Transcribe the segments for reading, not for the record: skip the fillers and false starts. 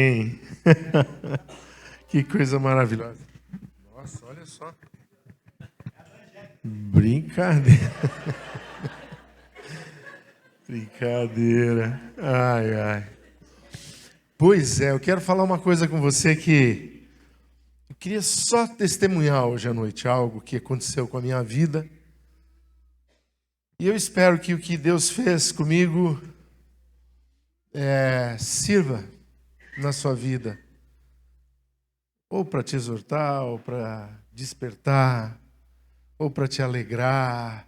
Hein? Que coisa maravilhosa. Nossa, olha só. Brincadeira. Brincadeira. Ai, ai. Pois é, eu quero falar uma coisa com você que eu queria só testemunhar hoje à noite algo que aconteceu com a minha vida. E eu espero que o que Deus fez comigo sirva na sua vida. Ou para te exortar, ou para despertar, ou para te alegrar,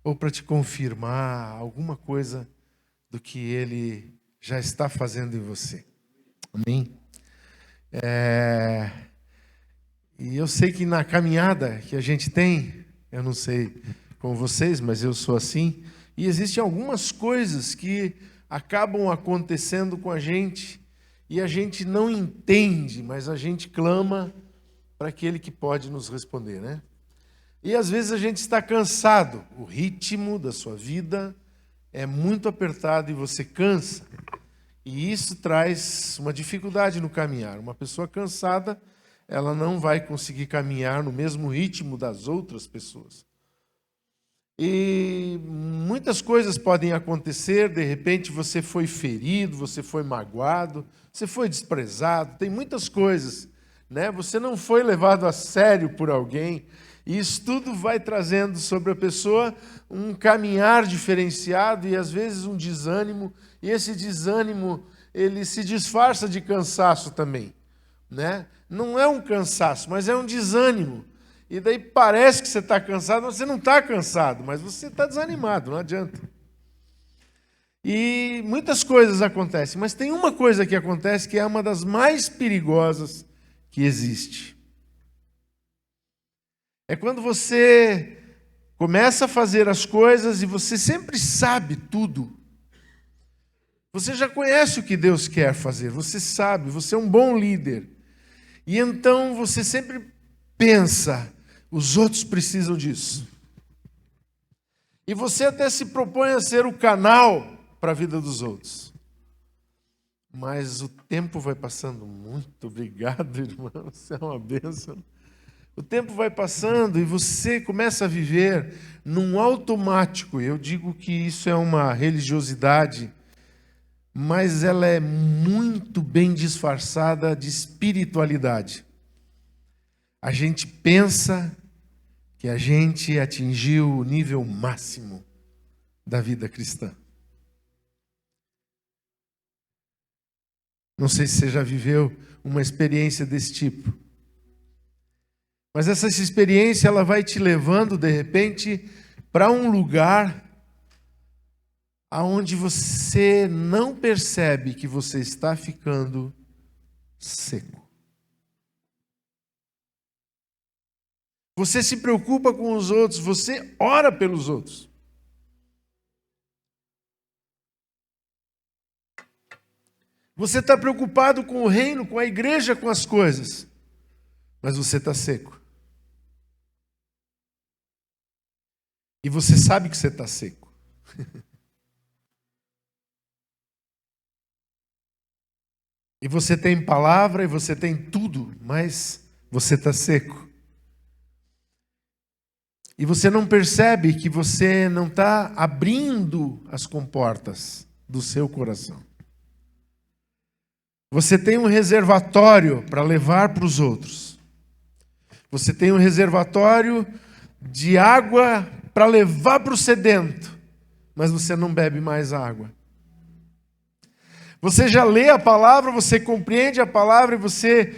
ou para te confirmar alguma coisa do que Ele já está fazendo em você. Amém? E eu sei que na caminhada que a gente tem, eu não sei com vocês, mas eu sou assim, e existem algumas coisas que acabam acontecendo com a gente e a gente não entende, mas a gente clama para aquele que pode nos responder, né? E às vezes a gente está cansado, o ritmo da sua vida é muito apertado e você cansa. E isso traz uma dificuldade no caminhar. Uma pessoa cansada, ela não vai conseguir caminhar no mesmo ritmo das outras pessoas. E muitas coisas podem acontecer, de repente você foi ferido, você foi magoado, você foi desprezado, tem muitas coisas, né? Você não foi levado a sério por alguém, e isso tudo vai trazendo sobre a pessoa um caminhar diferenciado e às vezes um desânimo, e esse desânimo ele se disfarça de cansaço também, né? Não é um cansaço, mas é um desânimo. E daí parece que você está cansado, mas você não está cansado, mas você está desanimado, não adianta. E muitas coisas acontecem, mas tem uma coisa que acontece que é uma das mais perigosas que existe. É quando você começa a fazer as coisas e você sempre sabe tudo. Você já conhece o que Deus quer fazer, você sabe, você é um bom líder. E então você sempre pensa, os outros precisam disso. E você até se propõe a ser o canal para a vida dos outros. Mas o tempo vai passando. Muito obrigado, irmão. Você é uma bênção. O tempo vai passando e você começa a viver num automático. Eu digo que isso é uma religiosidade, mas ela é muito bem disfarçada de espiritualidade. A gente pensa que a gente atingiu o nível máximo da vida cristã. Não sei se você já viveu uma experiência desse tipo. Mas essa experiência ela vai te levando, de repente, para um lugar aonde você não percebe que você está ficando seco. Você se preocupa com os outros, você ora pelos outros. Você está preocupado com o reino, com a igreja, com as coisas. Mas você está seco. E você sabe que você está seco. E você tem palavra, e você tem tudo, mas você está seco. E você não percebe que você não está abrindo as comportas do seu coração. Você tem um reservatório para levar para os outros. Você tem um reservatório de água para levar para o sedento, mas você não bebe mais água. Você já lê a palavra, você compreende a palavra e você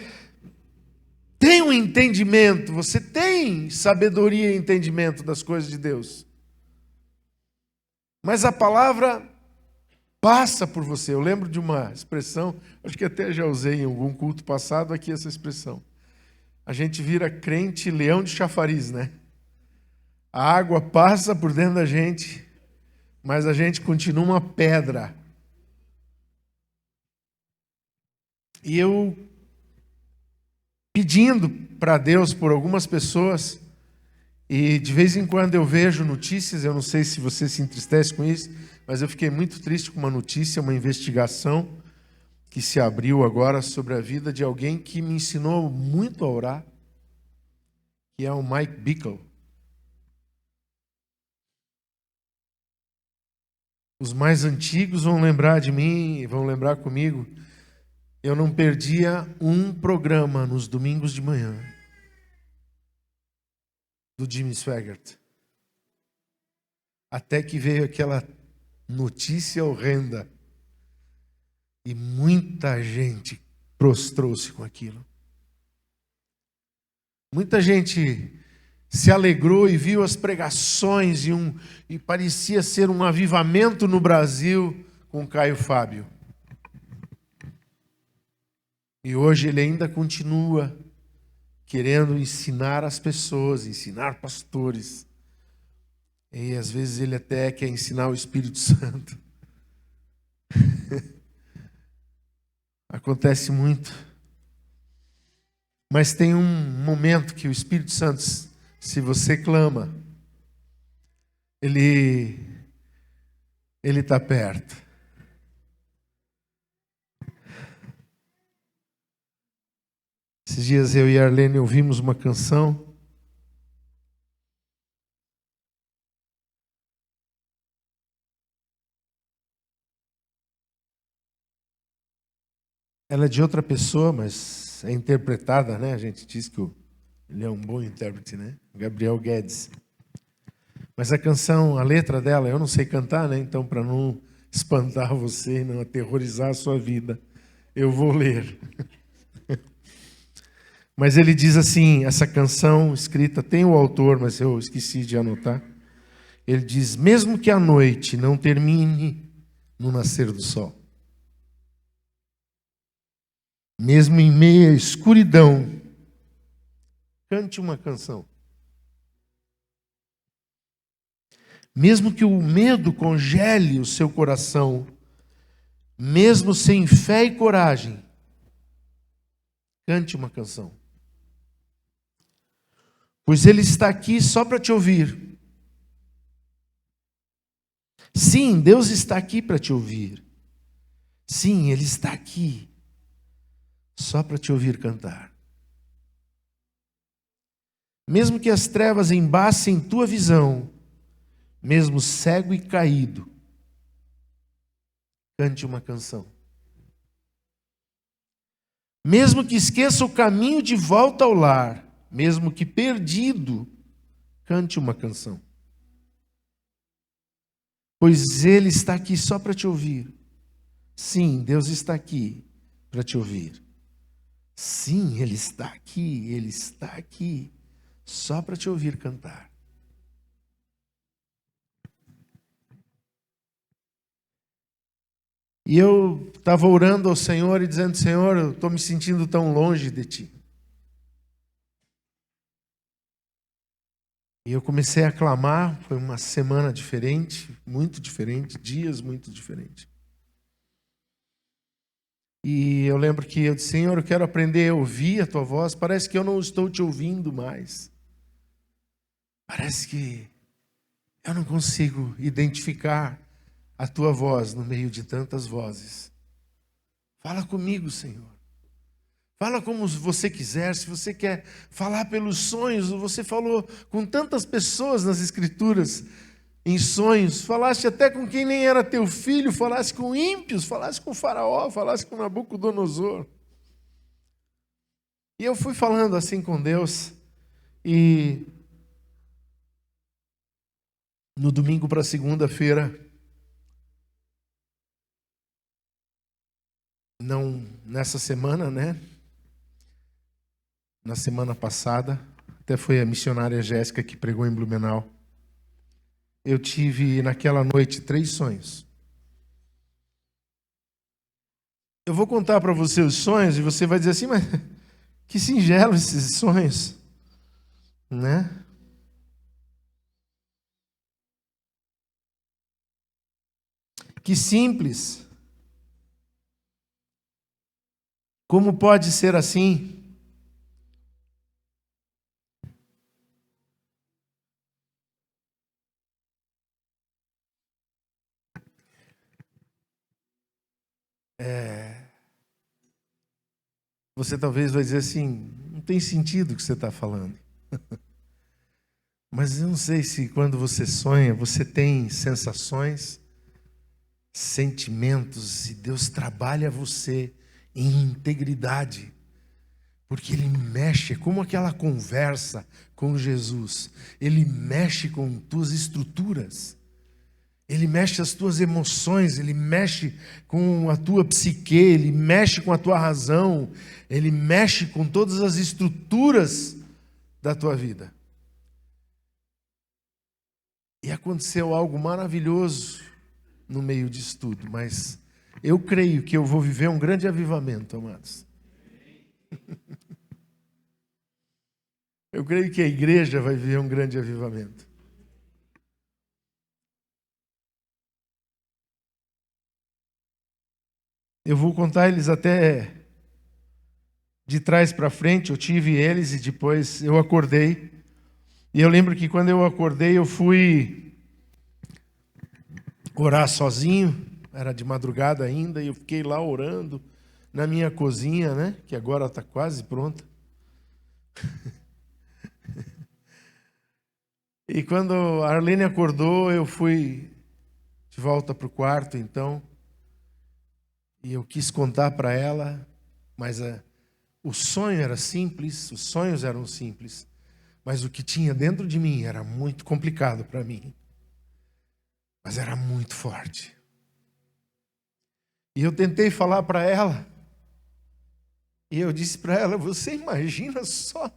tem um entendimento, você tem sabedoria e entendimento das coisas de Deus. Mas a palavra passa por você. Eu lembro de uma expressão, acho que até já usei em algum culto passado aqui essa expressão. A gente vira crente leão de chafariz, né? A água passa por dentro da gente, mas a gente continua uma pedra. E eu pedindo para Deus por algumas pessoas, e de vez em quando eu vejo notícias, eu não sei se você se entristece com isso, mas eu fiquei muito triste com uma notícia, uma investigação, que se abriu agora sobre a vida de alguém que me ensinou muito a orar, que é o Mike Bickle. Os mais antigos vão lembrar de mim, vão lembrar comigo. Eu não perdia um programa nos domingos de manhã do Jimmy Swaggart. Até que veio aquela notícia horrenda. E muita gente prostrou-se com aquilo. Muita gente se alegrou e viu as pregações e parecia ser um avivamento no Brasil com Caio Fábio. E hoje ele ainda continua querendo ensinar as pessoas, ensinar pastores. E às vezes ele até quer ensinar o Espírito Santo. Acontece muito. Mas tem um momento que o Espírito Santo, se você clama, ele está perto. Esses dias eu e a Arlene ouvimos uma canção. Ela é de outra pessoa, mas é interpretada, né? A gente diz que ele é um bom intérprete, né? Gabriel Guedes. Mas a canção, a letra dela, eu não sei cantar, né? Então, para não espantar você, não aterrorizar a sua vida, eu vou ler. Mas ele diz assim, essa canção escrita, tem o autor, mas eu esqueci de anotar. Ele diz, mesmo que a noite não termine no nascer do sol, mesmo em meia escuridão, cante uma canção. Mesmo que o medo congele o seu coração, mesmo sem fé e coragem, cante uma canção. Pois Ele está aqui só para te ouvir. Sim, Deus está aqui para te ouvir. Sim, Ele está aqui só para te ouvir cantar. Mesmo que as trevas embacem tua visão, mesmo cego e caído, cante uma canção. Mesmo que esqueça o caminho de volta ao lar, mesmo que perdido, cante uma canção. Pois Ele está aqui só para te ouvir. Sim, Deus está aqui para te ouvir. Sim, Ele está aqui, só para te ouvir cantar. E eu estava orando ao Senhor e dizendo, Senhor, eu estou me sentindo tão longe de Ti. E eu comecei a clamar, foi uma semana diferente, muito diferente, dias muito diferentes. E eu lembro que eu disse, Senhor, eu quero aprender a ouvir a Tua voz, parece que eu não estou Te ouvindo mais. Parece que eu não consigo identificar a Tua voz no meio de tantas vozes. Fala comigo, Senhor. Fala como você quiser, se você quer falar pelos sonhos, você falou com tantas pessoas nas Escrituras, em sonhos, falaste até com quem nem era teu filho, falaste com ímpios, falaste com Faraó, falaste com Nabucodonosor. E eu fui falando assim com Deus, e no domingo para segunda-feira, não nessa semana, né? Na semana passada, até foi a missionária Jéssica que pregou em Blumenau. Eu tive naquela noite 3 sonhos. Eu vou contar para você os sonhos e você vai dizer assim, mas que singelos esses sonhos, né? Que simples. Como pode ser assim? Você talvez vai dizer assim, não tem sentido o que você está falando. Mas eu não sei se quando você sonha, você tem sensações, sentimentos, e Deus trabalha você em integridade. Porque Ele mexe, como aquela conversa com Jesus. Ele mexe com tuas estruturas. Ele mexe as tuas emoções, Ele mexe com a tua psique, Ele mexe com a tua razão, Ele mexe com todas as estruturas da tua vida. E aconteceu algo maravilhoso no meio disso tudo, mas eu creio que eu vou viver um grande avivamento, amados. Eu creio que a igreja vai viver um grande avivamento. Eu vou contar eles até de trás para frente. Eu tive eles e depois eu acordei. E eu lembro que quando eu acordei, eu fui orar sozinho. Era de madrugada ainda e eu fiquei lá orando na minha cozinha, né? Que agora está quase pronta. E quando a Arlene acordou, eu fui de volta para o quarto, então. E eu quis contar para ela, mas o sonho era simples, os sonhos eram simples. Mas o que tinha dentro de mim era muito complicado para mim. Mas era muito forte. E eu tentei falar para ela. E eu disse para ela, você imagina só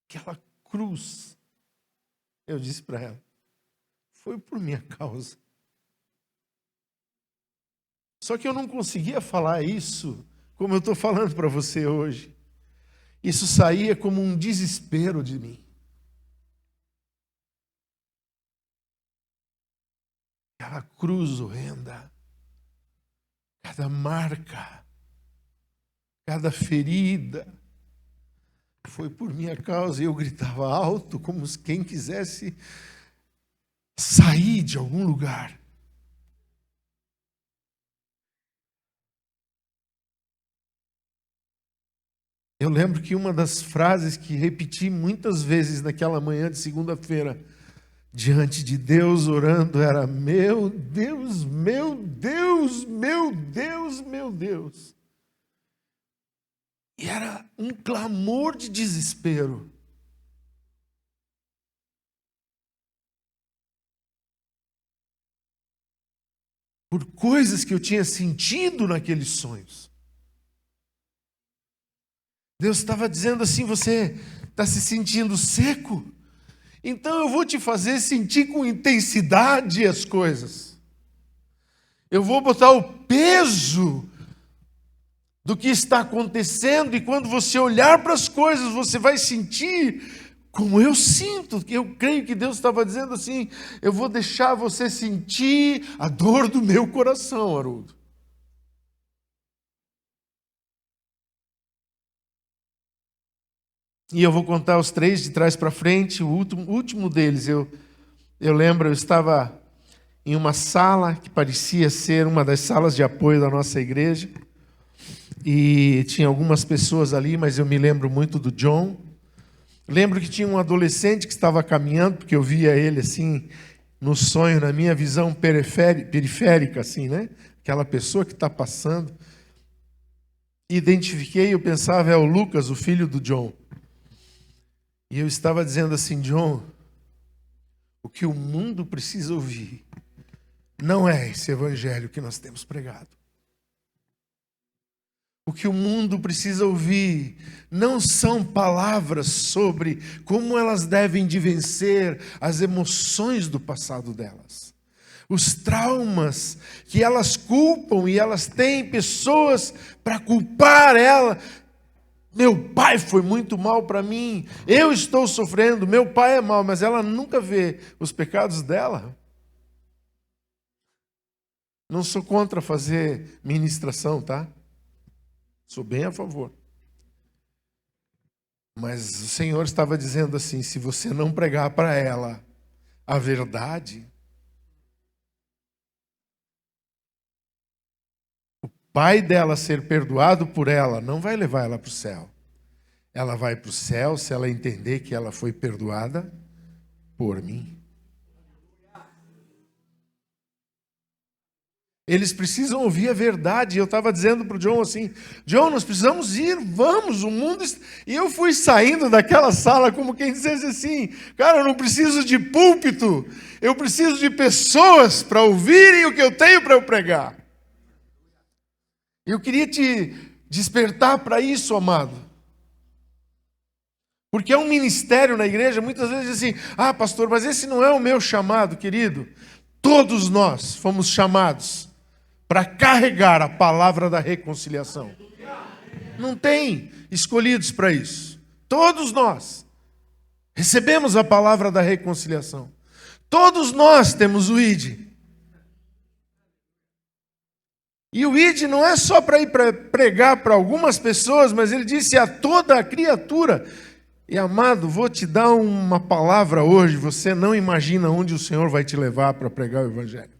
aquela cruz. Eu disse para ela, foi por minha causa. Só que eu não conseguia falar isso como eu estou falando para você hoje. Isso saía como um desespero de mim. Aquela cruz horrenda, cada marca, cada ferida, foi por minha causa. E eu gritava alto, como quem quisesse sair de algum lugar. Eu lembro que uma das frases que repeti muitas vezes naquela manhã de segunda-feira, diante de Deus orando, era: meu Deus, meu Deus, meu Deus, meu Deus. E era um clamor de desespero. Por coisas que eu tinha sentido naqueles sonhos. Deus estava dizendo assim, você está se sentindo seco? Então eu vou te fazer sentir com intensidade as coisas. Eu vou botar o peso do que está acontecendo, e quando você olhar para as coisas, você vai sentir como eu sinto. Eu creio que Deus estava dizendo assim, eu vou deixar você sentir a dor do meu coração, Haroldo. E eu vou contar os três de trás para frente. O último deles, eu lembro, eu estava em uma sala que parecia ser uma das salas de apoio da nossa igreja. E tinha algumas pessoas ali, mas eu me lembro muito do John. Lembro que tinha um adolescente que estava caminhando, porque eu via ele assim, no sonho, na minha visão periférica, assim, né? Aquela pessoa que está passando. Identifiquei, eu pensava, é o Lucas, o filho do John. E eu estava dizendo assim, John, o que o mundo precisa ouvir não é esse evangelho que nós temos pregado. O que o mundo precisa ouvir não são palavras sobre como elas devem de vencer as emoções do passado delas. Os traumas que elas culpam, e elas têm pessoas para culpar ela. Meu pai foi muito mal para mim, eu estou sofrendo, meu pai é mal, mas ela nunca vê os pecados dela. Não sou contra fazer ministração, tá? Sou bem a favor. Mas o Senhor estava dizendo assim, se você não pregar para ela a verdade, o pai dela ser perdoado por ela não vai levar ela para o céu. Ela vai para o céu se ela entender que ela foi perdoada por mim. Eles precisam ouvir a verdade. Eu estava dizendo para o John assim, John, nós precisamos ir, vamos, o mundo... E eu fui saindo daquela sala como quem dissesse assim, cara, eu não preciso de púlpito, eu preciso de pessoas para ouvirem o que eu tenho para eu pregar. Eu queria te despertar para isso, amado. Porque é um ministério na igreja, muitas vezes assim, pastor, mas esse não é o meu chamado, querido. Todos nós fomos chamados para carregar a palavra da reconciliação. Não tem escolhidos para isso. Todos nós recebemos a palavra da reconciliação. Todos nós temos o ID. E o ID não é só para ir pregar para algumas pessoas, mas ele disse a toda a criatura. E amado, vou te dar uma palavra hoje, você não imagina onde o Senhor vai te levar para pregar o Evangelho.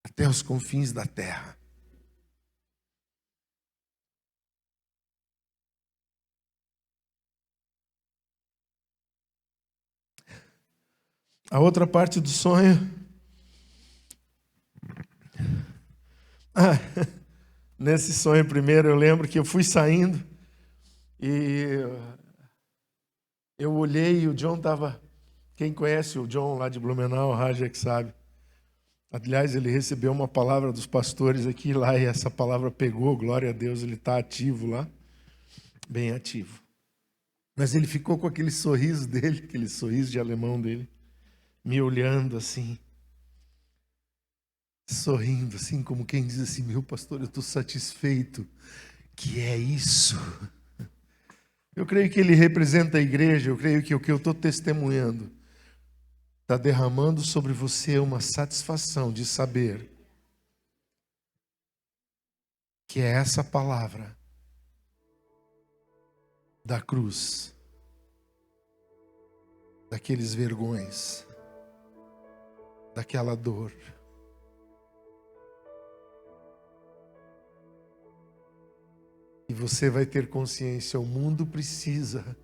Até os confins da terra. A outra parte do sonho. Nesse sonho primeiro eu lembro que eu fui saindo e eu olhei e o John estava... Quem conhece o John lá de Blumenau, o Raja que sabe. Aliás, ele recebeu uma palavra dos pastores aqui lá e essa palavra pegou, glória a Deus, ele está ativo lá, bem ativo. Mas ele ficou com aquele sorriso dele, aquele sorriso de alemão dele, me olhando assim, sorrindo assim, como quem diz assim, meu pastor, eu estou satisfeito, que é isso. Eu creio que ele representa a igreja, eu creio que o que eu estou testemunhando está derramando sobre você uma satisfação de saber que é essa palavra da cruz, daqueles vergões, daquela dor. E você vai ter consciência, o mundo precisa.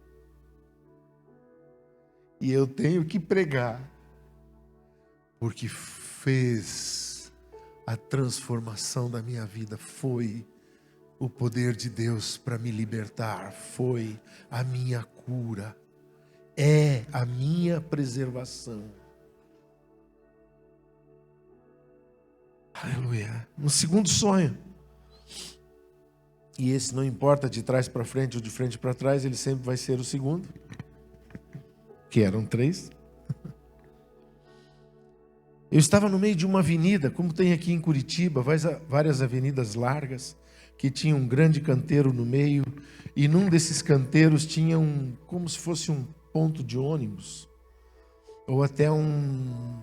E eu tenho que pregar, porque fez a transformação da minha vida, foi o poder de Deus para me libertar, foi a minha cura, é a minha preservação. Aleluia. No segundo sonho, e esse não importa de trás para frente ou de frente para trás, ele sempre vai ser o segundo, que eram 3. Eu estava no meio de uma avenida, como tem aqui em Curitiba, várias avenidas largas, que tinha um grande canteiro no meio, e num desses canteiros tinha como se fosse um ponto de ônibus, ou até um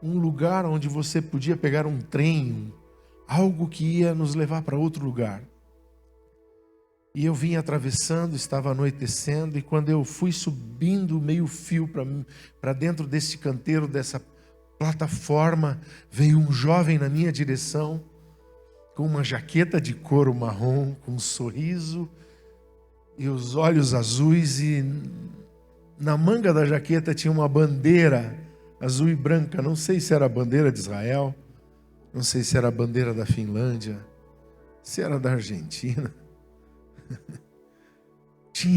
lugar onde você podia pegar um trem, algo que ia nos levar para outro lugar. E eu vim atravessando, estava anoitecendo, e quando eu fui subindo meio fio para dentro desse canteiro, dessa plataforma, veio um jovem na minha direção, com uma jaqueta de couro marrom, com um sorriso e os olhos azuis, e na manga da jaqueta tinha uma bandeira azul e branca, não sei se era a bandeira de Israel, não sei se era a bandeira da Finlândia, se era da Argentina.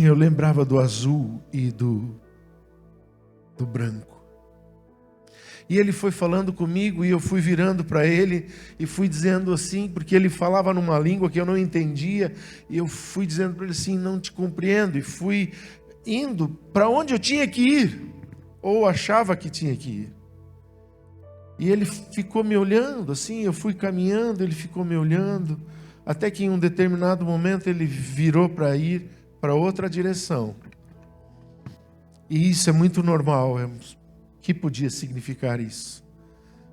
Eu lembrava do azul e do branco. E ele foi falando comigo e eu fui virando para ele e fui dizendo assim, porque ele falava numa língua que eu não entendia, e eu fui dizendo para ele assim, não te compreendo, e fui indo para onde eu tinha que ir, ou achava que tinha que ir. E ele ficou me olhando assim, eu fui caminhando, ele ficou me olhando, até que em um determinado momento ele virou para ir para outra direção. E isso é muito normal, que podia significar isso?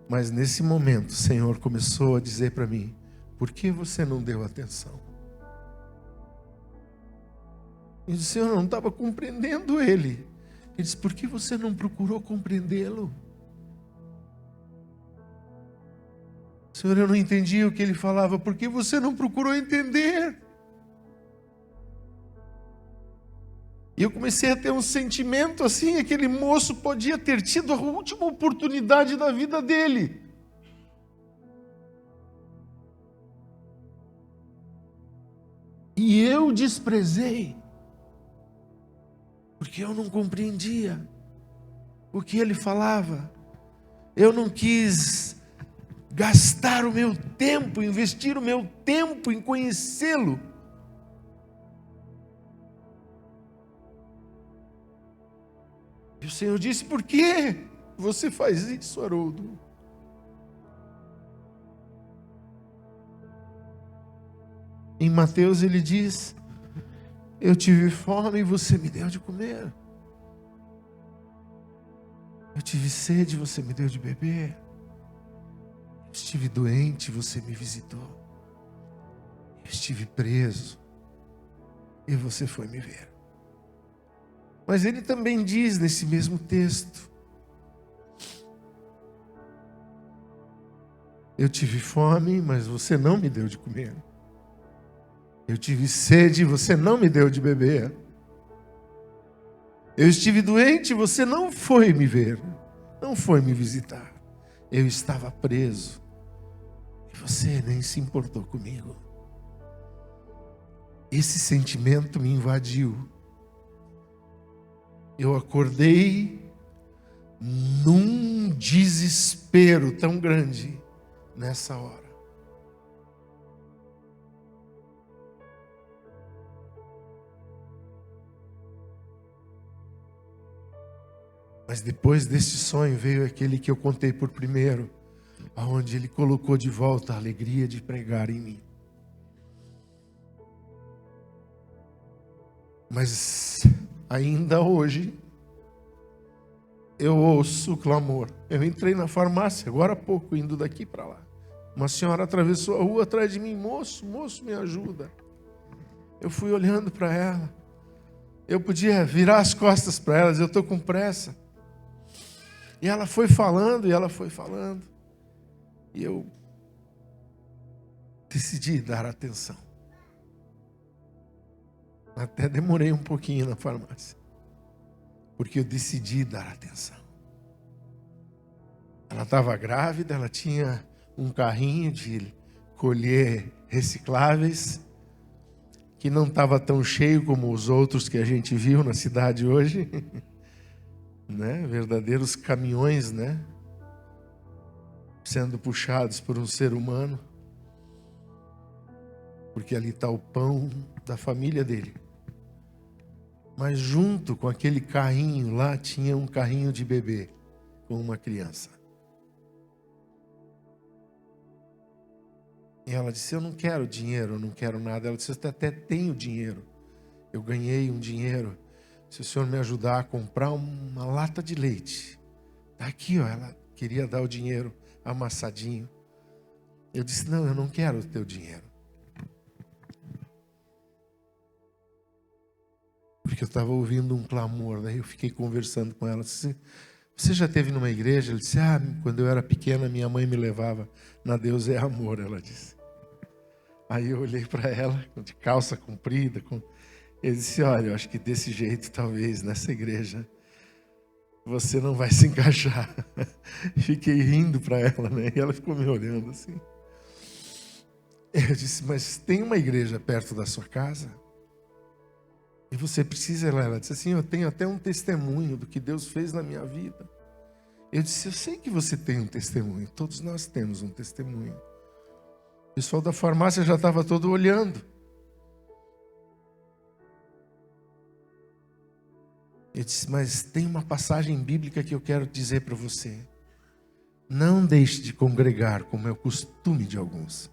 Mas nesse momento o Senhor começou a dizer para mim, por que você não deu atenção? Eu disse, eu não estava compreendendo ele. Ele disse, por que você não procurou compreendê-lo? Senhor, eu não entendi o que ele falava, porque você não procurou entender. E eu comecei a ter um sentimento assim, aquele moço podia ter tido a última oportunidade da vida dele. E eu desprezei, porque eu não compreendia o que ele falava. Eu não quis gastar o meu tempo, investir o meu tempo em conhecê-lo. E o Senhor disse: por que você faz isso, Haroldo? Em Mateus ele diz: eu tive fome e você me deu de comer. Eu tive sede e você me deu de beber. Eu estive doente e você me visitou. Eu estive preso e você foi me ver. Mas ele também diz nesse mesmo texto: eu tive fome, mas você não me deu de comer. Eu tive sede e você não me deu de beber. Eu estive doente e você não foi me ver, não foi me visitar. Eu estava preso e você nem se importou comigo. Esse sentimento me invadiu. Eu acordei num desespero tão grande nessa hora. Mas depois deste sonho veio aquele que eu contei por primeiro, aonde ele colocou de volta a alegria de pregar em mim. Mas ainda hoje eu ouço o clamor. Eu entrei na farmácia agora há pouco, indo daqui para lá. Uma senhora atravessou a rua atrás de mim: moço, me ajuda. Eu fui olhando para ela. Eu podia virar as costas para ela, eu estou com pressa. E ela foi falando, e eu decidi dar atenção. Até demorei um pouquinho na farmácia, porque eu decidi dar atenção. Ela estava grávida, ela tinha um carrinho de colher recicláveis, que não estava tão cheio como os outros que a gente viu na cidade hoje. Né? Verdadeiros caminhões, né? Sendo puxados por um ser humano, porque ali está o pão da família dele. Mas junto com aquele carrinho lá tinha um carrinho de bebê com uma criança. E ela disse: eu não quero dinheiro, eu não quero nada. Ela disse: eu até tenho dinheiro, eu ganhei um dinheiro. Se o senhor me ajudar a comprar uma lata de leite. Está aqui, ó. Ela queria dar o dinheiro amassadinho. Eu disse: não, eu não quero o teu dinheiro. Porque eu estava ouvindo um clamor. Daí eu fiquei conversando com ela. Disse: você já esteve numa igreja? Ela disse: quando eu era pequena, minha mãe me levava na Deus é Amor, ela disse. Aí eu olhei para ela, de calça comprida, eu disse: olha, eu acho que desse jeito, talvez, nessa igreja, você não vai se encaixar. Fiquei rindo para ela, né? E ela ficou me olhando assim. Eu disse: mas tem uma igreja perto da sua casa? E você precisa ir lá? Ela disse assim: eu tenho até um testemunho do que Deus fez na minha vida. Eu disse: eu sei que você tem um testemunho, todos nós temos um testemunho. O pessoal da farmácia já estava todo olhando. Eu disse: mas tem uma passagem bíblica que eu quero dizer para você. Não deixe de congregar como é o costume de alguns.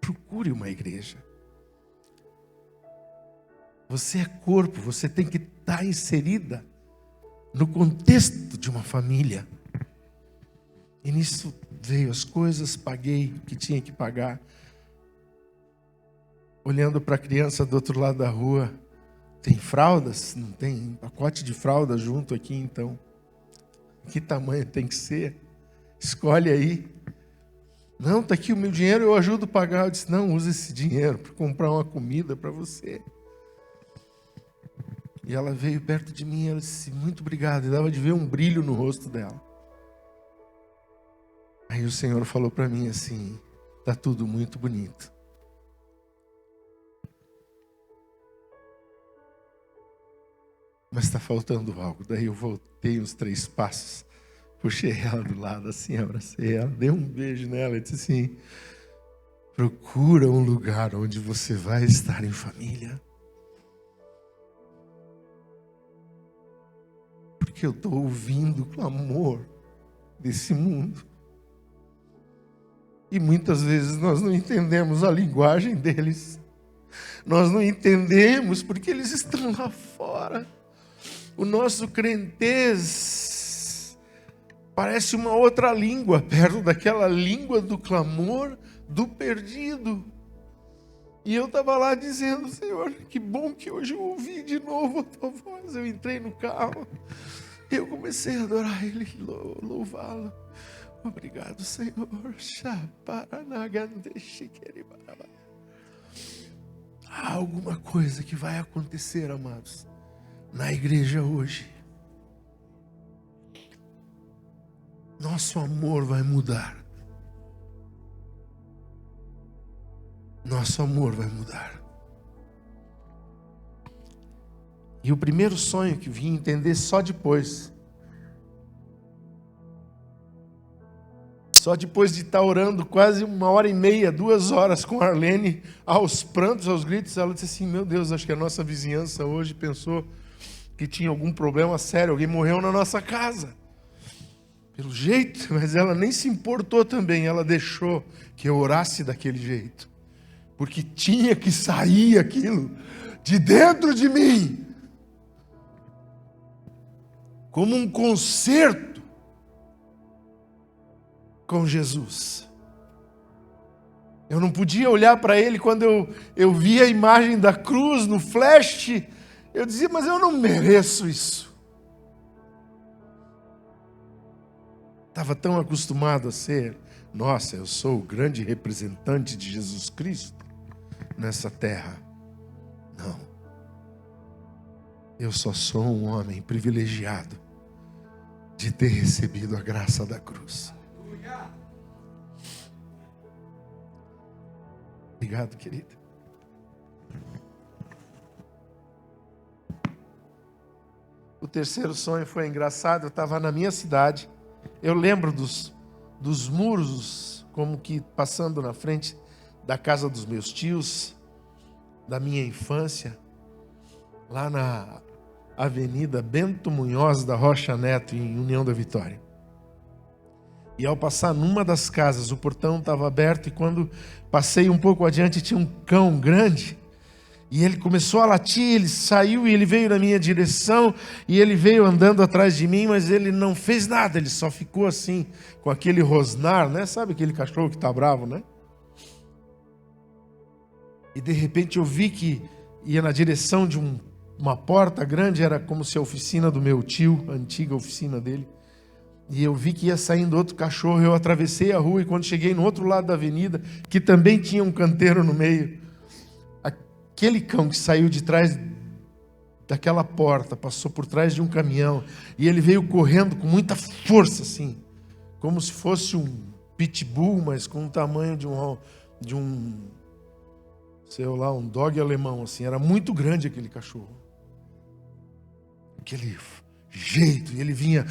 Procure uma igreja. Você é corpo, você tem que estar inserida no contexto de uma família. E nisso veio as coisas, paguei o que tinha que pagar. Olhando para a criança do outro lado da rua: tem fraldas? Não tem um pacote de fralda junto aqui, então. Que tamanho tem que ser? Escolhe aí. Não, está aqui o meu dinheiro, eu ajudo a pagar. Eu disse, não, usa esse dinheiro para comprar uma comida para você. E ela veio perto de mim e ela disse, muito obrigado. E dava de ver um brilho no rosto dela. Aí o Senhor falou para mim assim, está tudo muito bonito. Mas está faltando algo. Daí eu voltei uns 3 passos, puxei ela do lado assim, abracei ela, dei um beijo nela e disse assim, procura um lugar onde você vai estar em família. Porque eu estou ouvindo o clamor desse mundo. E muitas vezes nós não entendemos a linguagem deles. Nós não entendemos porque eles estão lá fora. O nosso crentez parece uma outra língua, perto daquela língua do clamor do perdido. E eu estava lá dizendo, Senhor, que bom que hoje eu ouvi de novo a tua voz. Eu entrei no carro, eu comecei a adorar Ele, louvá-lo. Obrigado, Senhor. Há alguma coisa que vai acontecer, amados, na igreja hoje. Nosso amor vai mudar. Nosso amor vai mudar. E o primeiro sonho que vim entender só depois de estar orando quase 1h30, 2 horas com a Arlene, aos prantos, aos gritos, ela disse assim, meu Deus, acho que a nossa vizinhança hoje pensou que tinha algum problema sério, alguém morreu na nossa casa. Pelo jeito, mas ela nem se importou também, ela deixou que eu orasse daquele jeito. Porque tinha que sair aquilo de dentro de mim. Como um concerto com Jesus. Eu não podia olhar para Ele quando eu via a imagem da cruz no flash. Eu dizia, mas eu não mereço isso. Estava tão acostumado a ser, nossa, eu sou o grande representante de Jesus Cristo nessa terra. Não. Eu só sou um homem privilegiado de ter recebido a graça da cruz. Obrigado, querida. O terceiro sonho foi engraçado. Eu estava na minha cidade. Eu lembro dos muros, como que passando na frente da casa dos meus tios, da minha infância, lá na Avenida Bento Munhoz da Rocha Neto, em União da Vitória. E ao passar numa das casas, o portão estava aberto, e quando passei um pouco adiante, tinha um cão grande, e ele começou a latir, ele saiu e ele veio na minha direção, e ele veio andando atrás de mim, mas ele não fez nada, ele só ficou assim, com aquele rosnar, né? Sabe aquele cachorro que está bravo, né? E de repente eu vi que ia na direção de uma porta grande, era como se a oficina do meu tio, a antiga oficina dele. E eu vi que ia saindo outro cachorro, eu atravessei a rua e quando cheguei no outro lado da avenida, que também tinha um canteiro no meio, aquele cão que saiu de trás daquela porta, passou por trás de um caminhão, e ele veio correndo com muita força, assim, como se fosse um pitbull, mas com o tamanho de um sei lá, um dog alemão, assim, era muito grande aquele cachorro. Aquele jeito, e ele vinha,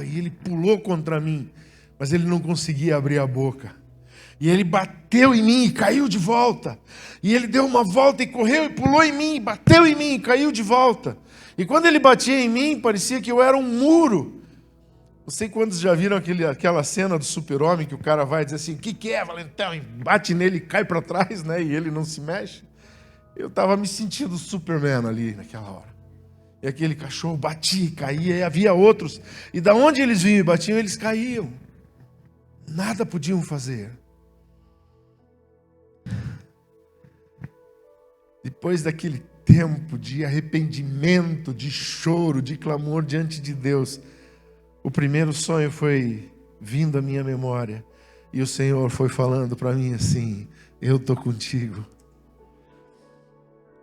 e ele pulou contra mim, mas ele não conseguia abrir a boca, e ele bateu em mim e caiu de volta, e ele deu uma volta e correu e pulou em mim, bateu em mim e caiu de volta, e quando ele batia em mim, parecia que eu era um muro. Não sei quantos já viram aquela cena do Super-Homem, que o cara vai dizer assim, o que é, Valentão? E bate nele e cai para trás, né? E ele não se mexe. Eu estava me sentindo Superman ali naquela hora. E aquele cachorro batia e caía, e havia outros. E da onde eles vinham e batiam, eles caíam. Nada podiam fazer. Depois daquele tempo de arrependimento, de choro, de clamor diante de Deus, o primeiro sonho foi vindo à minha memória. E o Senhor foi falando para mim assim: eu estou contigo.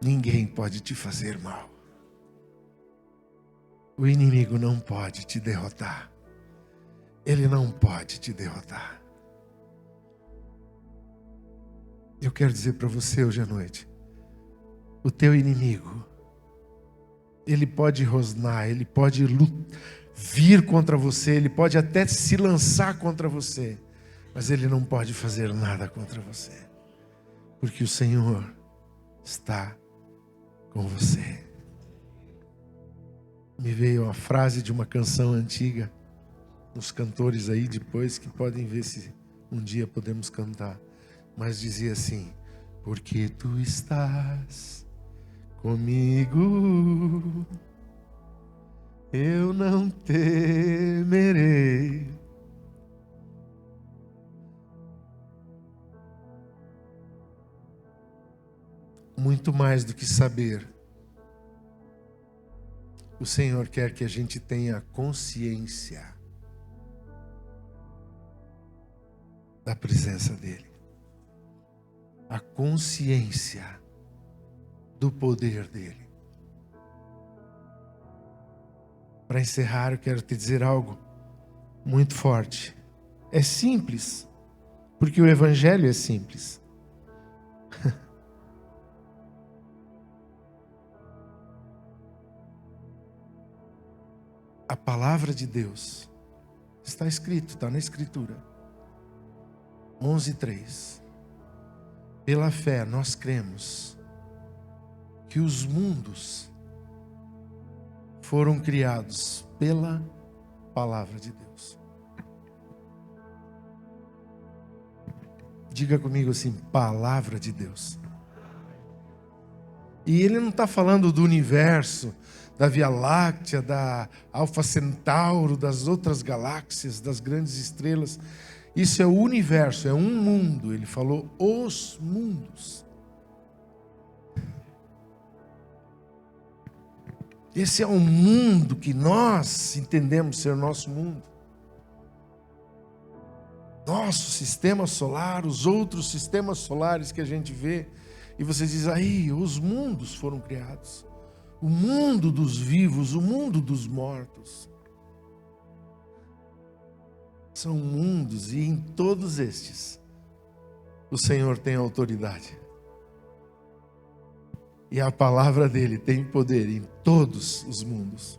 Ninguém pode te fazer mal. O inimigo não pode te derrotar. Ele não pode te derrotar. Eu quero dizer para você hoje à noite: o teu inimigo, ele pode rosnar, ele pode vir contra você, ele pode até se lançar contra você, mas ele não pode fazer nada contra você, porque o Senhor está com você. Me veio a frase de uma canção antiga, uns cantores aí depois que podem ver se um dia podemos cantar, mas dizia assim: porque tu estás comigo, eu não temerei. Muito mais do que saber, o Senhor quer que a gente tenha consciência da presença dEle, a consciência do poder dEle. Para encerrar, eu quero te dizer algo muito forte. É simples, porque o Evangelho é simples. A palavra de Deus está escrito, está na Escritura. 11:3. Pela fé nós cremos que os mundos foram criados pela palavra de Deus. Diga comigo assim: palavra de Deus. E ele não está falando do universo, da Via Láctea, da Alfa Centauro, das outras galáxias, das grandes estrelas. Isso é o universo, é um mundo. Ele falou os mundos. Esse é um mundo que nós entendemos ser nosso mundo. Nosso sistema solar, os outros sistemas solares que a gente vê. E você diz: aí, os mundos foram criados. O mundo dos vivos, o mundo dos mortos. São mundos, e em todos estes o Senhor tem autoridade. E a palavra dele tem poder em todos os mundos.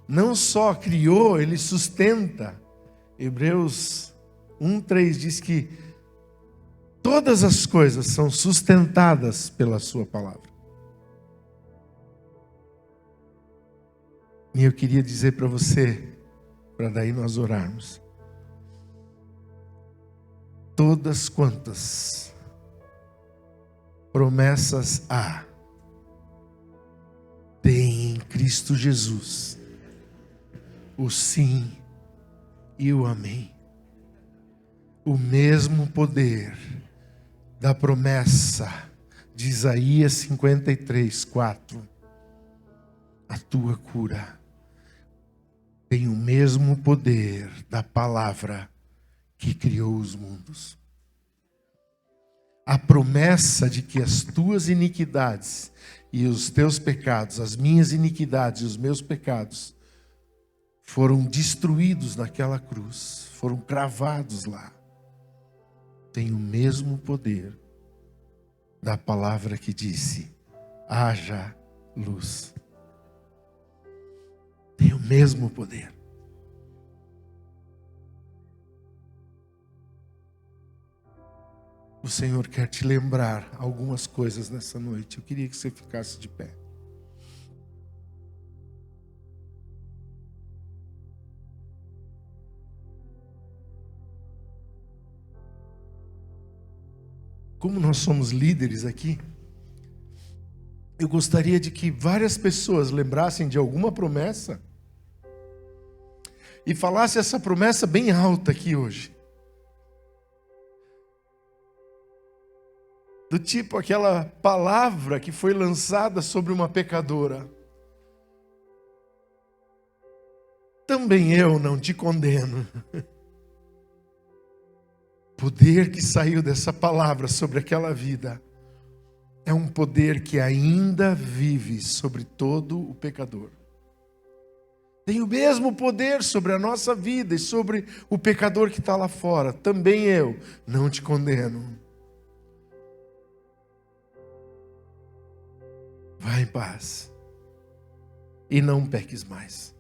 Não só criou, ele sustenta. Hebreus 1:3 diz que todas as coisas são sustentadas pela sua palavra. E eu queria dizer para você, para daí nós orarmos: todas quantas promessas há, tem em Cristo Jesus o sim e o amém. O mesmo poder da promessa de Isaías 53:4, a tua cura, tem o mesmo poder da palavra que criou os mundos. A promessa de que as tuas iniquidades e os teus pecados, as minhas iniquidades e os meus pecados, foram destruídos naquela cruz, foram cravados lá, tem o mesmo poder da palavra que disse: haja luz. Tem o mesmo poder. O Senhor quer te lembrar algumas coisas nessa noite. Eu queria que você ficasse de pé. Como nós somos líderes aqui, eu gostaria de que várias pessoas lembrassem de alguma promessa e falassem essa promessa bem alta aqui hoje. Do tipo aquela palavra que foi lançada sobre uma pecadora: também eu não te condeno. poder que saiu dessa palavra sobre aquela vida é um poder que ainda vive sobre todo o pecador. Tem o mesmo poder sobre a nossa vida e sobre o pecador que está lá fora. Também eu não te condeno. Vá em paz e não peques mais.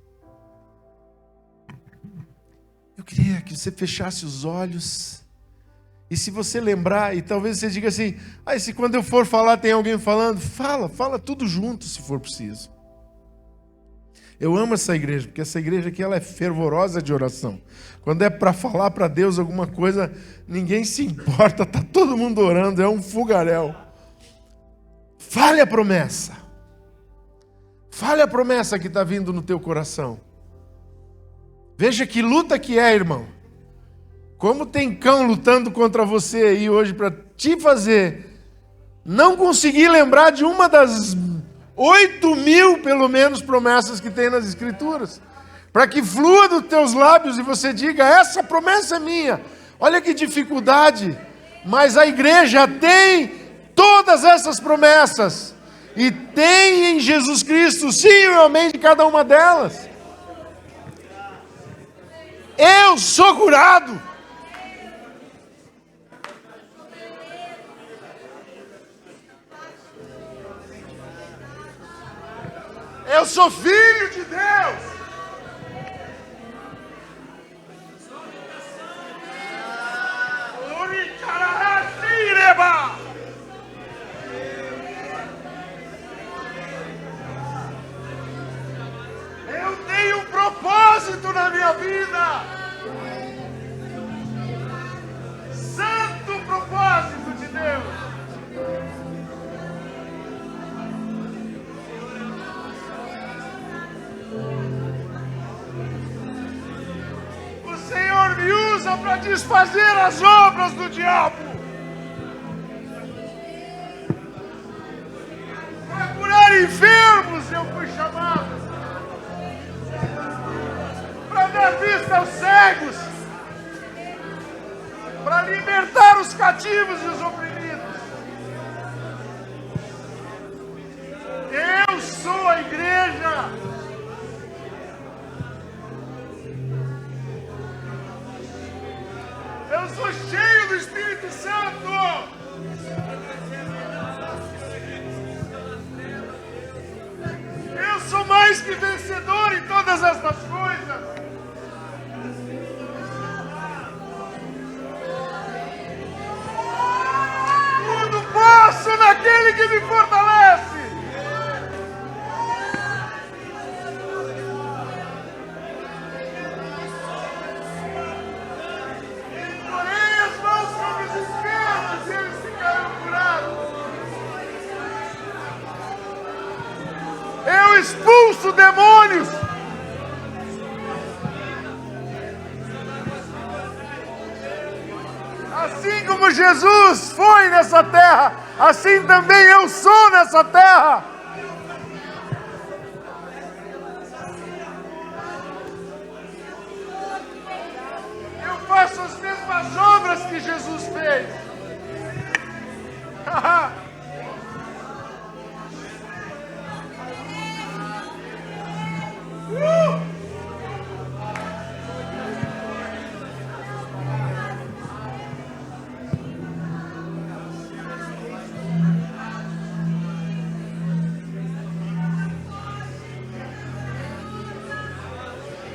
Eu queria que você fechasse os olhos. E se você lembrar, e talvez você diga assim, e se quando eu for falar tem alguém falando, fala tudo junto se for preciso. Eu amo essa igreja, porque essa igreja aqui ela é fervorosa de oração. Quando é para falar para Deus alguma coisa, ninguém se importa, está todo mundo orando, é um fogaréu. Fale a promessa. Fale a promessa que está vindo no teu coração. Veja que luta que é, irmão. Como tem cão lutando contra você aí hoje para te fazer não conseguir lembrar de uma das 8.000, pelo menos, promessas que tem nas Escrituras. Para que flua dos teus lábios e você diga, essa promessa é minha. Olha que dificuldade. Mas a igreja tem todas essas promessas. E tem em Jesus Cristo, sim e amém de cada uma delas. Eu sou curado. Eu sou filho de Deus. Eu tenho um propósito na minha vida. Santo propósito de Deus. O Senhor me usa para desfazer as obras do diabo. Para curar enfermos eu fui chamado. Para dar vista aos cegos. Para libertar os cativos e os oprimidos. Eu sou a igreja. Eu sou cheio do Espírito Santo. Eu sou mais que vencedor em todas estas coisas. Tudo posso naquele que me fortalece. Porém as mãos sobre os enfermos e eles ficarão curados. Eu expulso demônios. Assim como Jesus foi nessa terra, assim também eu sou nessa terra. Eu faço as mesmas obras que Jesus fez.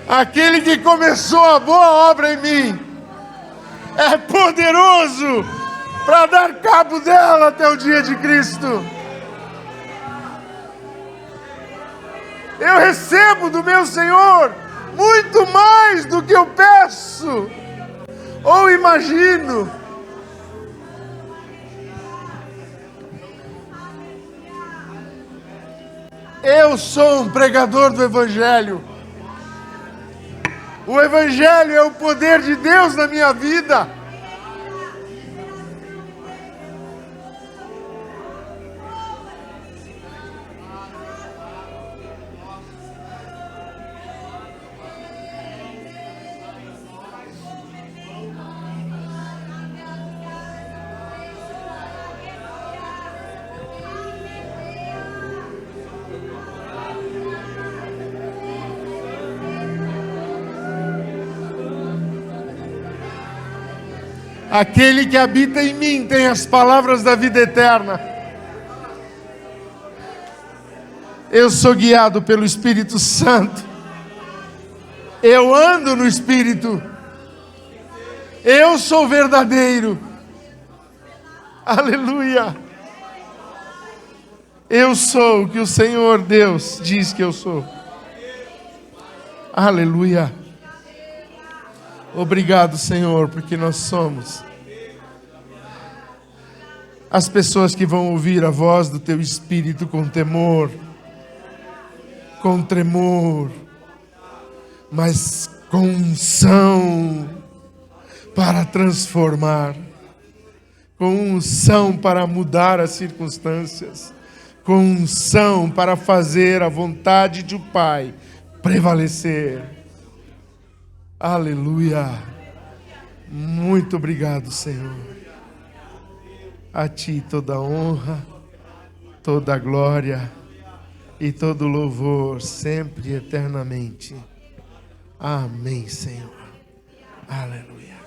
Aquele que começou a boa obra em mim é poderoso para dar cabo dela até o dia de Cristo. Eu recebo do meu Senhor muito mais do que eu peço ou imagino. Eu sou um pregador do Evangelho. O Evangelho é o poder de Deus na minha vida. Aquele que habita em mim tem as palavras da vida eterna. Eu sou guiado pelo Espírito Santo. Eu ando no Espírito. Eu sou verdadeiro. Aleluia. Eu sou o que o Senhor Deus diz que eu sou. Aleluia. Obrigado, Senhor, porque nós somos as pessoas que vão ouvir a voz do Teu Espírito com temor, com tremor, mas com unção para transformar, com unção para mudar as circunstâncias, com unção para fazer a vontade do Pai prevalecer. Aleluia. Muito obrigado, Senhor. A Ti toda a honra, toda a glória e todo louvor, sempre e eternamente. Amém, Senhor. Aleluia.